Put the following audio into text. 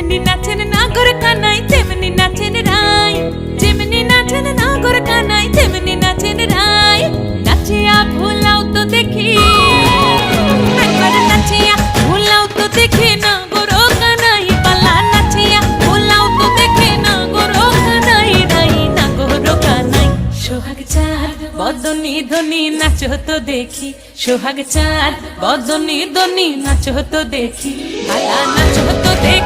যেমনি নাচেন নাগর কানাই তেমনি নাচেন রাই, যেমনি নাচেন নাগর কানাই তেমনি নাচেন রাই। নাচিয়া ভুলাও তো দেখি, একবার নাচিয়া ভুলাও তো দেখি নাগর কানাই পালা, নাচিয়া ভুলাও তো দেখি নাগর কানাই রাই, নাগর কানাই। সোহাগ চাঁদ বদনি ধনি নাচো তো দেখি, সোহাগ চাঁদ বদনি ধনি নাচো তো দেখি, পালা নাচো তো দেখি।